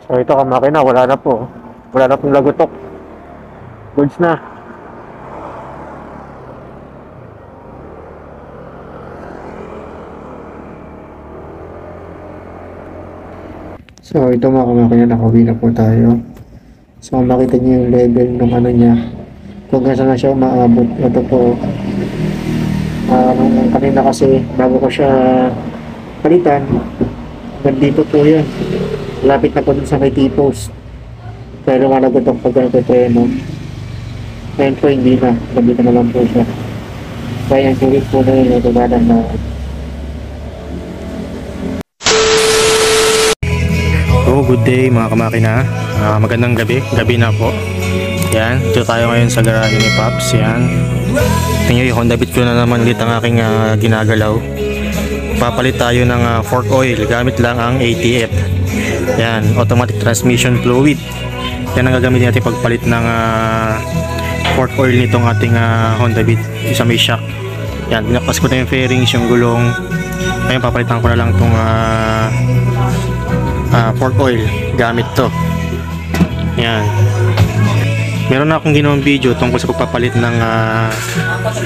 So ito ka makina, wala na po. Wala na pong lagutok. Goods na. So ito mga kamakina, nakauwi na po tayo. So makita niyo yung level ng ano niya. Kung saan na siya umaabot. Ito po. Nung kanina kasi bago ko siya palitan, nandito po yan. Lapit na po dun sa may T-post. Pero malagot ang pagkakapreno. Ngayon po hindi na. Nandito na lang po siya. Kaya ang sulit po na yun, dumanan na. So, good day mga kamakina. Magandang gabi. Gabi na po. Yan. Dito tayo ngayon sa garage ni Pops. Yan. Tingnan yung Honda Beat ko na naman ulit ang aking ginagalaw. Papalit tayo ng fork oil. Gamit lang ang ATF. Yan. Automatic Transmission Fluid. Yan ang gagamitin natin pagpalit ng fork oil nitong ating Honda Beat. Isa may shock. Yan. Binakas ko na yung fairings, yung gulong. Ngayon papalitan ko na lang itong fork oil gamit to. Yan. Meron na akong ginawang video tungkol sa pagpapalit ng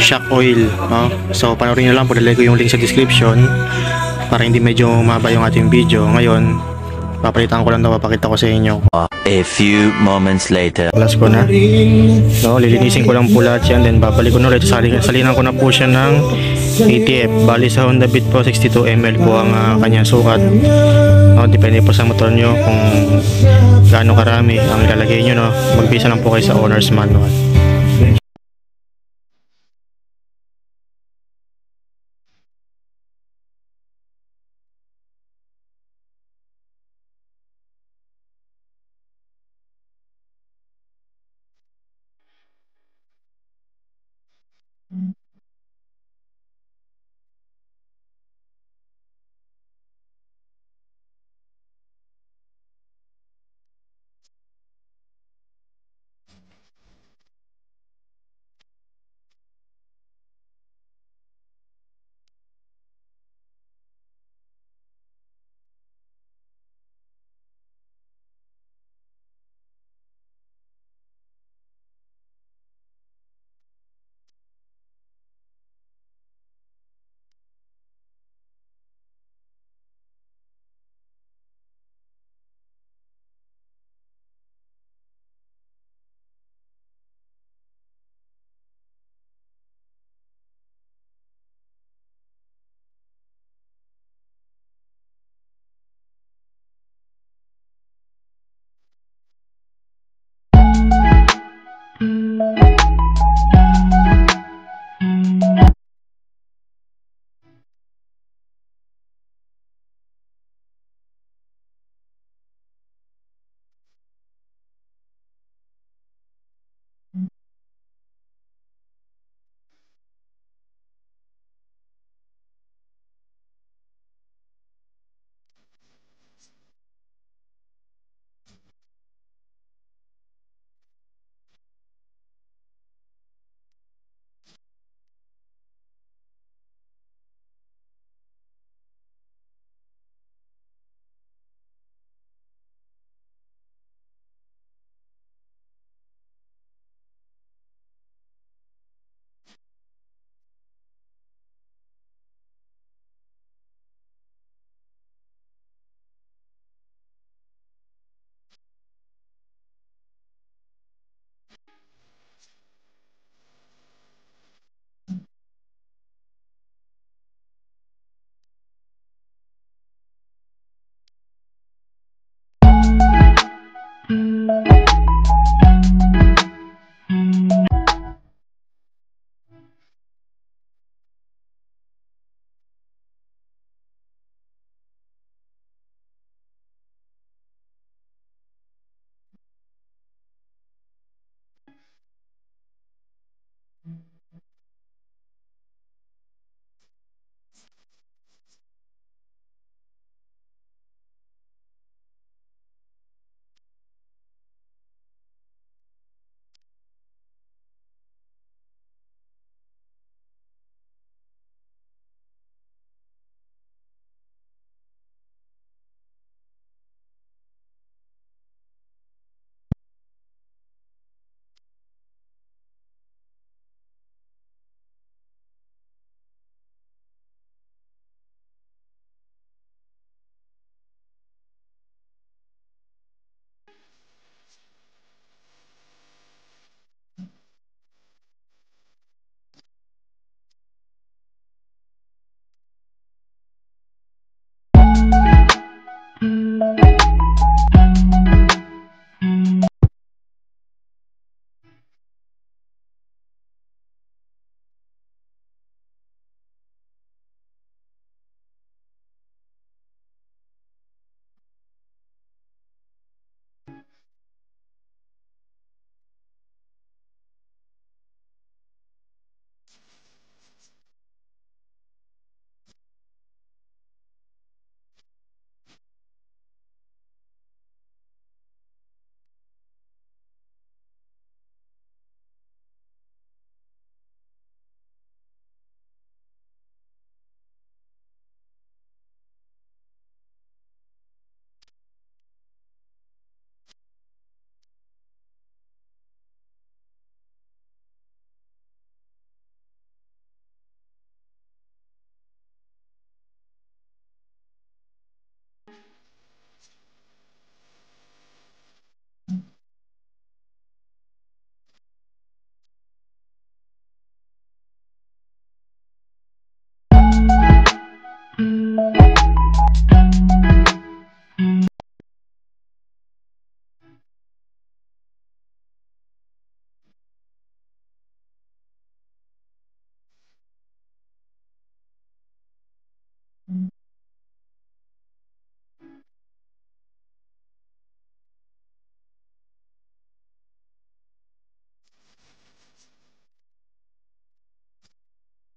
shock oil, no? So panoorin nyo lang, paglalagay ko yung link sa description para hindi medyo mahaba yung ating video. Ngayon papalitan ko lang daw, papakita ko sa inyo. A few moments later. Plus ko na, no, lilinisin ko lang po lahat yan, then babalik ko na ulit. Salinan ko na po siya ng ATF. Bali sa Honda Beat po 62 ml po ang kanyang sukat. No, depende po sa motor nyo kung gaano karami ang ilalagay nyo, no. Magbisa lang po kayo sa owner's manual.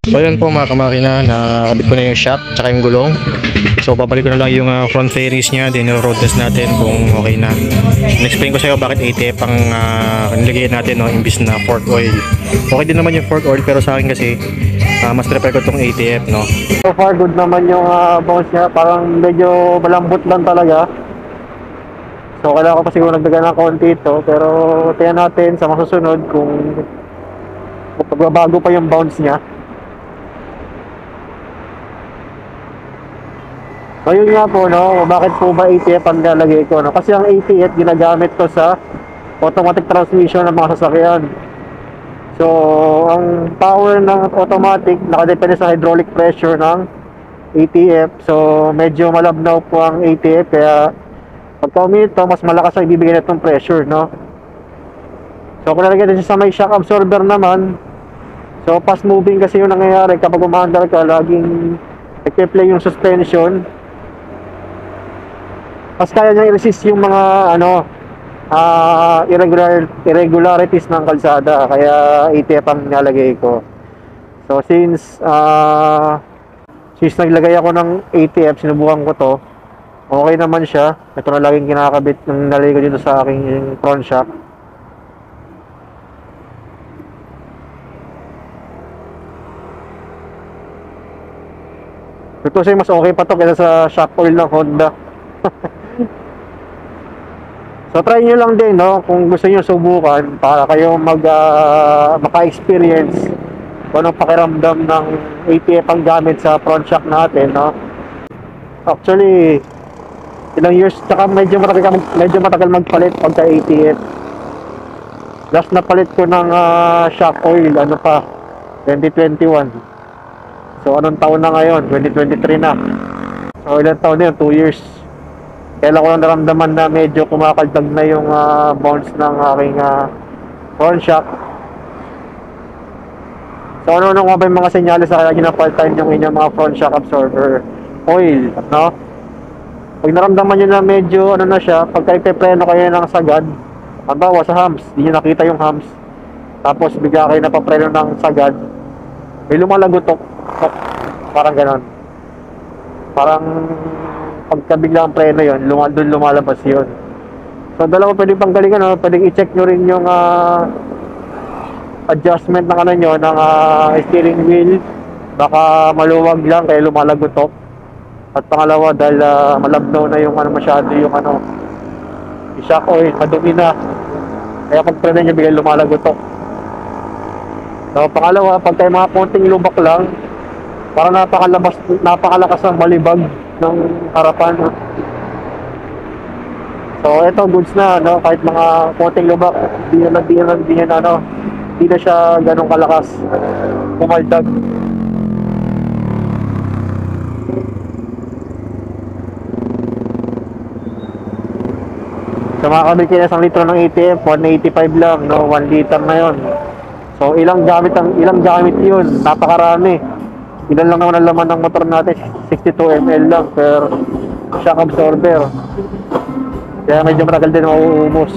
So yun po mga kamakina, nakabit ko na yung shock tsaka yung gulong. So babalik ko na lang yung front fairings niya, then yung road test natin kung okay na. In-explain ko sa iyo bakit ATF ang nilagay natin, no, imbis na fork oil. Okay din naman yung fork oil, pero sa akin kasi mas prefer ko tong ATF, no. So far good naman yung bounce niya, parang medyo malambot lang talaga. So kailangan ko pa siguro nagdagan ng konti ito, pero tingnan natin sa masusunod kung pagbabago pa yung bounce niya. So yun nga po, no, bakit po ba ATF ang nalagay ko, no? Kasi ang ATF ginagamit ko sa automatic transmission ng mga sasakyan. So ang power ng automatic nakadepende sa hydraulic pressure ng ATF. So medyo malabnaw po ang ATF, kaya pagka uminito, mas malakas ang ibibigay nitong pressure, no? So kung nalagyan din siya sa may shock absorber naman, so fast moving kasi yung nangyayari kapag umaandar ka, laging nagpe-play yung suspension. Mas kaya niya i-resist yung mga irregularities ng kalsada, kaya ATF ang nilalagay ko. So since naglagay ako ng ATF, sinubukan ko to, okay naman siya. Ito na laging kinakabit ng nalagay ko dito sa aking front shock. Ito kasi mas okay pa to kaysa sa shock oil ng Honda. So try nyo lang din, no, kung gusto nyo subukan para kayo maka-experience kung anong pakiramdam ng ATF ang gamit sa front shock natin, no. Actually ilang years, tsaka medyo matagal magpalit pagka ATF. Last na palit ko ng shock oil, 2021. So anong taon na ngayon? 2023 na. So ilang taon na yun? 2 years. Kailan ko lang naramdaman na medyo kumakaldag na yung bounce ng aking front shock. So ano nga ba yung mga senyales na kaya ginapalitan yung inyong mga front shock absorber oil, no? Pag naramdaman nyo na medyo na siya, pagka ipepreno kayo ng sagad, halimbawa sa humps, hindi nyo nakita yung humps, tapos bigla kayo napapreno ng sagad, may lumalagotok, parang ganon. Parang pagka biglang preno yun, doon lumalabas yun. So dalawa pwedeng panggalingan, no? Pwedeng i-check nyo rin yung adjustment ng ng steering wheel. Baka maluwag lang kaya lumalagotok. At pangalawa, dahil malabnaw na yung masyado yung yung shock oil, madumi na. Kaya pag preno nyo, biglang lumalagotok. So pangalawa, pag tayo mga konting lubak lang, parang napakalakas ng malibag ng harapan. So ito goods na, no, kahit mga konting lubak, hindi na siya ganong kalakas pumaldag. So mga kabigyan, isang litro ng ATF 185 lang, no, 1 liter na yon. So ilang gamit yun, napakarami. Ilan lang naman ang laman ng motor natin, 62 ml lang per shock absorber. Kaya medyo matagal din mauubos.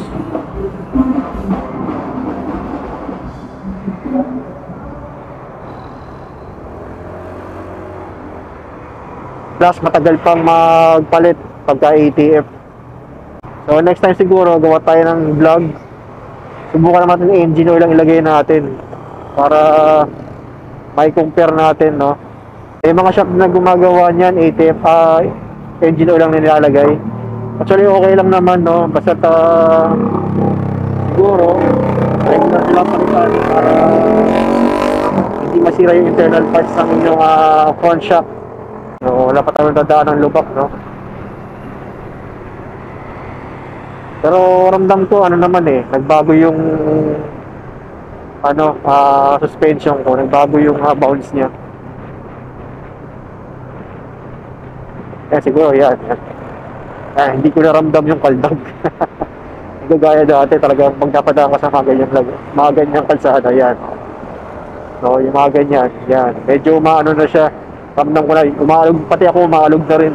Plus matagal pang magpalit pagka ATF. So next time siguro gawa tayo ng vlog. Subukan naman yung engine oil lang ilagay natin para may compare natin, no. May mga shop na gumagawa niyan, ATF engine oil lang nilalagay. Actually okay lang naman, no, basta siguro regular nila palitan para hindi masira yung internal parts ng inyong front shock. No, wala pa tayong dadaan ng lubak, no. Pero ramdam ko naman nagbago yung suspension ko, nagbago yung bounce niya. Siguro yan. Hindi ko naramdam yung kaldag. Hindi gaya dati, talagang pag napadaan ka sa mga ganyang kalsada, yan. So yung mga ganyan, yan. Medyo na siya. Ramdam ko na, umaalog, pati ako umaalog na rin.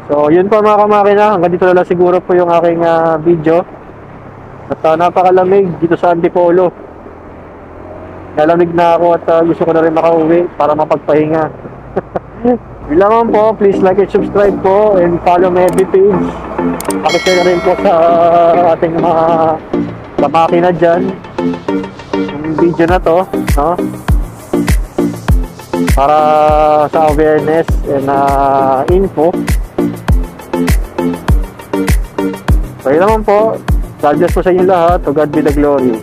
So yun po mga kamakina, hanggang dito na lang siguro po yung aking video. At napakalamig dito sa Antipolo. Nalamig na ako at gusto ko na rin makauwi para mapagpahinga. Yun lang po, please like and subscribe po and follow my FB page. Pakishare na rin po sa ating mga kamakina dyan yung video na to, no? Para sa awareness and info. So yun naman po, God bless po sa inyo lahat. To God be the glory.